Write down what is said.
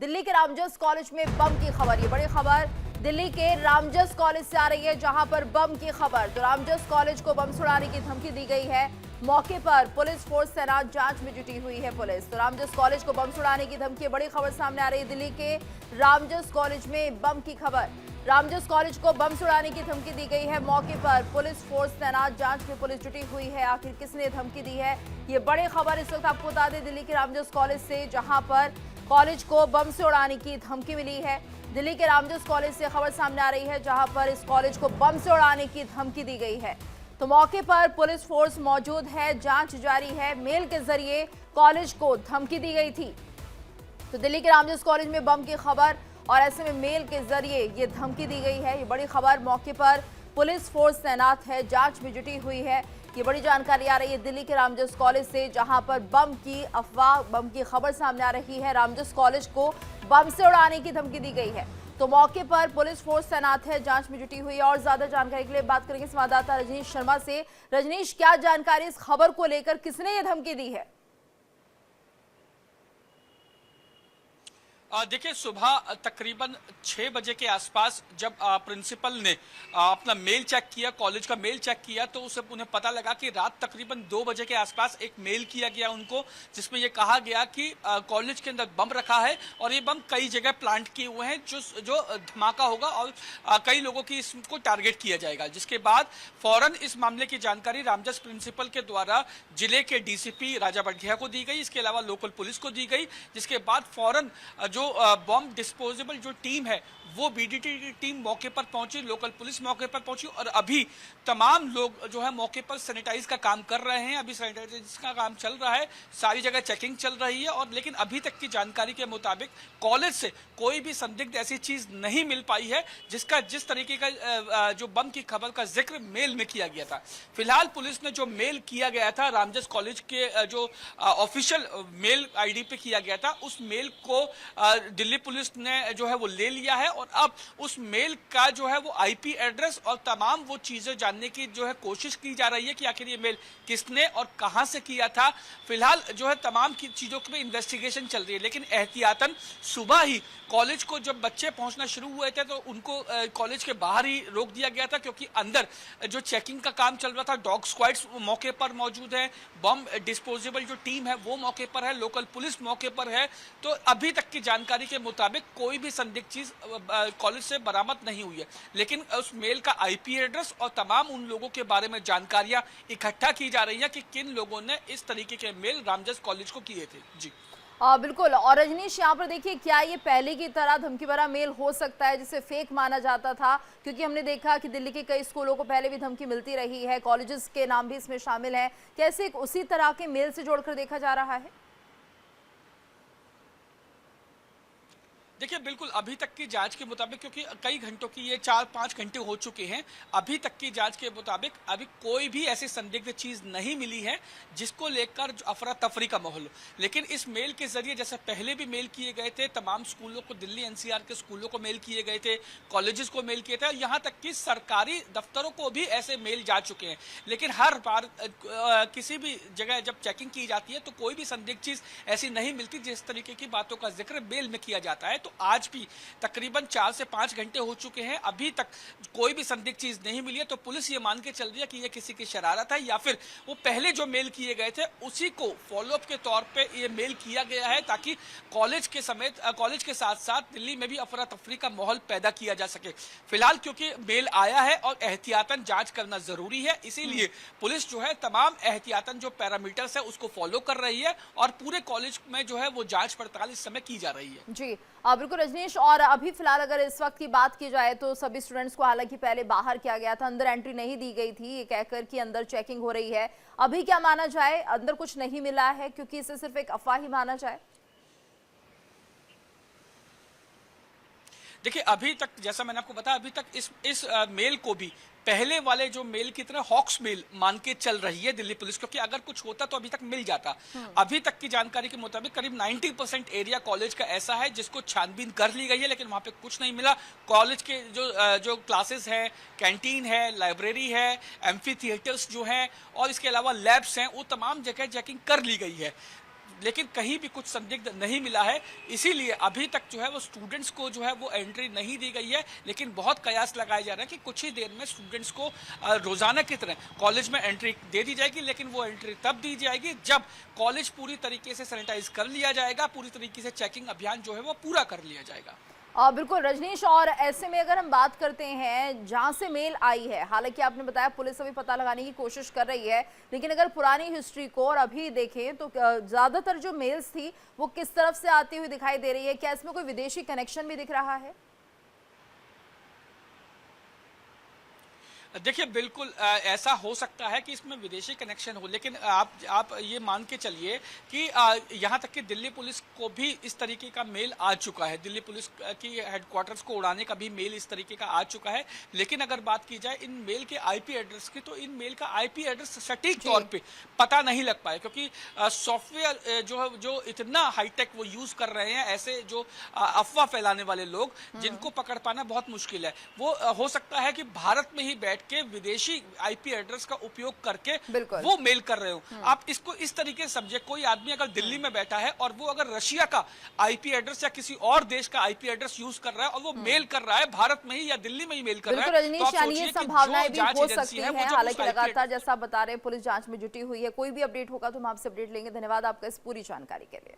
दिल्ली के रामजस कॉलेज में बम की खबर। ये बड़ी खबर दिल्ली के रामजस कॉलेज से आ रही है, जहां पर बम की खबर। तो रामजस कॉलेज को बम सुड़ाने की धमकी दी गई है। मौके पर पुलिस फोर्स तैनात, जांच में जुटी हुई है पुलिस। तो रामजस कॉलेज को बम सुड़ाने की धमकी, बड़ी खबर सामने आ रही है। दिल्ली के रामजस कॉलेज में बम की खबर। रामजस कॉलेज को बम सुड़ाने की धमकी दी गई है। मौके पर पुलिस फोर्स तैनात, जांच में पुलिस जुटी हुई है। आखिर किसने धमकी दी है, ये बड़ी खबर इस वक्त आपको बता दें दिल्ली के रामजस कॉलेज से, जहां पर कॉलेज को बम से उड़ाने की धमकी मिली है। दिल्ली के रामजस कॉलेज से खबर सामने आ रही है, जहां पर इस कॉलेज को बम से उड़ाने की धमकी दी गई है। तो मौके पर पुलिस फोर्स मौजूद है, जांच जारी है। मेल के जरिए कॉलेज को धमकी दी गई थी। तो दिल्ली के रामजस कॉलेज में बम की खबर और ऐसे में मेल के जरिए ये धमकी दी गई है। ये बड़ी खबर, मौके पर पुलिस फोर्स तैनात है, जांच में जुटी हुई है। ये बड़ी जानकारी आ रही है दिल्ली के रामजस कॉलेज से, जहां पर बम की अफवाह, बम की खबर सामने आ रही है। रामजस कॉलेज को बम से उड़ाने की धमकी दी गई है। तो मौके पर पुलिस फोर्स तैनात है, जांच में जुटी हुई है। और ज्यादा जानकारी के लिए बात करेंगे संवाददाता रजनीश शर्मा से। रजनीश, क्या जानकारी इस खबर को लेकर, किसने ये धमकी दी है? देखिए, सुबह तकरीबन 6 बजे के आसपास जब प्रिंसिपल ने अपना मेल चेक किया, कॉलेज का मेल चेक किया, तो उसे उन्हें पता लगा कि रात तकरीबन 2 बजे के आसपास एक मेल किया गया उनको, जिसमें यह कहा गया कि कॉलेज के अंदर बम रखा है और ये बम कई जगह प्लांट किए हुए हैं, जो धमाका होगा और कई लोगों की इसको टारगेट किया जाएगा। जिसके बाद फौरन इस मामले की जानकारी रामजस प्रिंसिपल के द्वारा जिले के डीसीपी राजा बड़घिया को दी गई, इसके अलावा लोकल पुलिस को दी गई। जिसके बाद फौरन जो बॉम्ब डिस्पोजेबल जो टीम है, वो बीडीटी की टीम मौके पर पहुंची, लोकल पुलिस मौके पर पहुंची और अभी तमाम लोग जो है मौके पर सैनिटाइज का काम कर रहे हैं। अभी सैनिटाइज का काम चल रहा है, सारी जगह चेकिंग चल रही है। और लेकिन अभी तक की जानकारी के मुताबिक कॉलेज से कोई भी संदिग्ध ऐसी चीज नहीं मिल पाई है जिस तरीके का जो बम की खबर का जिक्र मेल में किया गया था। फिलहाल पुलिस ने जो मेल किया गया था रामजस कॉलेज के जो ऑफिशियल मेल आईडी पे किया गया था, उस मेल को दिल्ली पुलिस ने जो है वो ले लिया है और अब उस मेल का जो है वो आईपी एड्रेस और तमाम वो चीजें जानने की जो है कोशिश की जा रही है कि आखिर ये मेल किसने और कहां से किया था। फिलहाल जो है तमाम की चीजों पे इन्वेस्टिगेशन चल रही है, लेकिन एहतियातन सुबह ही कॉलेज को जब बच्चे पहुंचना शुरू हुए थे तो उनको कॉलेज के बाहर ही रोक दिया गया था, क्योंकि अंदर जो चेकिंग का काम चल रहा था, डॉग स्क्वाड्स मौके पर मौजूद है, बम डिस्पोजेबल जो टीम है वो मौके पर है, लोकल पुलिस मौके पर है। तो अभी तक की जानकारी के मुताबिक कोई भी संदिग्ध चीज कॉलेज से बरामद नहीं हुई है, लेकिन उस मेल का आईपी एड्रेस और तमाम उन लोगों के बारे में जानकारियां इकट्ठा की जा रही है कि किन लोगों ने इस तरीके के मेल रामजस कॉलेज को किए थे। जी बिल्कुल। और रजनीश, यहाँ पर देखिए, क्या ये पहले की तरह धमकी भरा मेल हो सकता है जिसे फेक माना जाता था? क्योंकि हमने देखा कि दिल्ली के कई स्कूलों को पहले भी धमकी मिलती रही है, कॉलेजेस के नाम भी इसमें शामिल है। कैसे उसी तरह के मेल से जोड़कर देखा जा रहा है? देखिए, बिल्कुल अभी तक की जांच के मुताबिक, क्योंकि कई घंटों की ये 4-5 घंटे हो चुके हैं, अभी तक की जांच के मुताबिक अभी कोई भी ऐसी संदिग्ध चीज नहीं मिली है जिसको लेकर अफरा तफरी का माहौल। लेकिन इस मेल के जरिए, जैसे पहले भी मेल किए गए थे, तमाम स्कूलों को, दिल्ली एनसीआर के स्कूलों को मेल किए गए थे, कॉलेजेस को मेल किए थे, यहाँ तक कि सरकारी दफ्तरों को भी ऐसे मेल जा चुके हैं। लेकिन हर बार किसी भी जगह जब चेकिंग की जाती है तो कोई भी संदिग्ध चीज ऐसी नहीं मिलती जिस तरीके की बातों का जिक्र मेल में किया जाता है। तो आज भी तकरीबन 4 से 5 घंटे हो चुके हैं, अभी तक कोई भी संदिग्ध चीज नहीं मिली है। तो पुलिस ये मान के चल रही है कि ये किसी की शरारत है या फिर वो पहले जो मेल किए गए थे उसी को फॉलोअप के तौर पे ये मेल किया गया है, ताकि कॉलेज के समेत कॉलेज के साथ साथ दिल्ली में भी अफरा तफरी का माहौल पैदा किया जा सके। फिलहाल क्योंकि मेल आया है और एहतियातन जांच करना जरूरी है, इसीलिए पुलिस जो है तमाम एहतियातन जो पैरामीटर्स है उसको फॉलो कर रही है और पूरे कॉलेज में जो है वो जांच पड़ताल इस समय की जा रही है। जी बिल्कुल रजनीश। और अभी फिलहाल अगर इस वक्त की बात की जाए तो सभी स्टूडेंट्स को हालांकि पहले बाहर किया गया था, अंदर एंट्री नहीं दी गई थी, ये कहकर कि अंदर चेकिंग हो रही है। अभी क्या माना जाए, अंदर कुछ नहीं मिला है क्योंकि इसे सिर्फ एक अफवाह ही माना जाए? देखिए, अभी तक जैसा मैंने आपको बताया, अभी तक इस मेल को भी पहले वाले जो मेल की तरह हॉक्स मेल मान के चल रही है दिल्ली पुलिस, क्योंकि अगर कुछ होता तो अभी तक मिल जाता। अभी तक की जानकारी के मुताबिक करीब 90% एरिया कॉलेज का ऐसा है जिसको छानबीन कर ली गई है, लेकिन वहां पे कुछ नहीं मिला। कॉलेज के जो क्लासेस हैं, कैंटीन है, लाइब्रेरी है, एम्फी थिएटर्स जो हैं और इसके अलावा लैब्स हैं, वो तमाम जगह चेकिंग कर ली गई है। लेकिन कहीं भी कुछ संदिग्ध नहीं मिला है। इसीलिए अभी तक जो है वो स्टूडेंट्स को जो है वो एंट्री नहीं दी गई है, लेकिन बहुत कयास लगाए जा रहे हैं कि कुछ ही देर में स्टूडेंट्स को रोजाना की तरह कॉलेज में एंट्री दे दी जाएगी, लेकिन वो एंट्री तब दी जाएगी जब कॉलेज पूरी तरीके से सैनिटाइज कर लिया जाएगा, पूरी तरीके से चेकिंग अभियान जो है वो पूरा कर लिया जाएगा। बिल्कुल रजनीश, और ऐसे में अगर हम बात करते हैं जहां से मेल आई है, हालांकि आपने बताया पुलिस अभी पता लगाने की कोशिश कर रही है, लेकिन अगर पुरानी हिस्ट्री को और अभी देखें तो ज्यादातर जो मेल्स थी वो किस तरफ से आती हुई दिखाई दे रही है? क्या इसमें कोई विदेशी कनेक्शन भी दिख रहा है? देखिए बिल्कुल ऐसा हो सकता है कि इसमें विदेशी कनेक्शन हो, लेकिन आप ये मान के चलिए कि यहाँ तक कि दिल्ली पुलिस को भी इस तरीके का मेल आ चुका है। दिल्ली पुलिस की हेडक्वार्टर्स को उड़ाने का भी मेल इस तरीके का आ चुका है। लेकिन अगर बात की जाए इन मेल के आईपी एड्रेस की, तो इन मेल का आईपी एड्रेस सटीक तौर पे पता नहीं लग पाया, क्योंकि सॉफ्टवेयर जो इतना हाईटेक वो यूज कर रहे हैं, ऐसे जो अफवाह फैलाने वाले लोग जिनको पकड़ पाना बहुत मुश्किल है। वो हो सकता है कि भारत में ही बैठ के विदेशी आईपी एड्रेस का उपयोग करके वो मेल कर रहे हो। आप इसको इस तरीके से समझे, कोई आदमी अगर दिल्ली में बैठा है और वो अगर रशिया का आईपी एड्रेस या किसी और देश का आईपी एड्रेस यूज कर रहा है और वो मेल कर रहा है भारत में ही या दिल्ली में ही मेल कर रहा है, तो आप सोचिए कि संभावनाएं भी हो सकती हैं। हालांकि लगातार जैसा बता रहे पुलिस जांच में जुटी हुई है। कोई भी अपडेट होगा तो हम आपसे अपडेट लेंगे। धन्यवाद आपका इस पूरी जानकारी के लिए।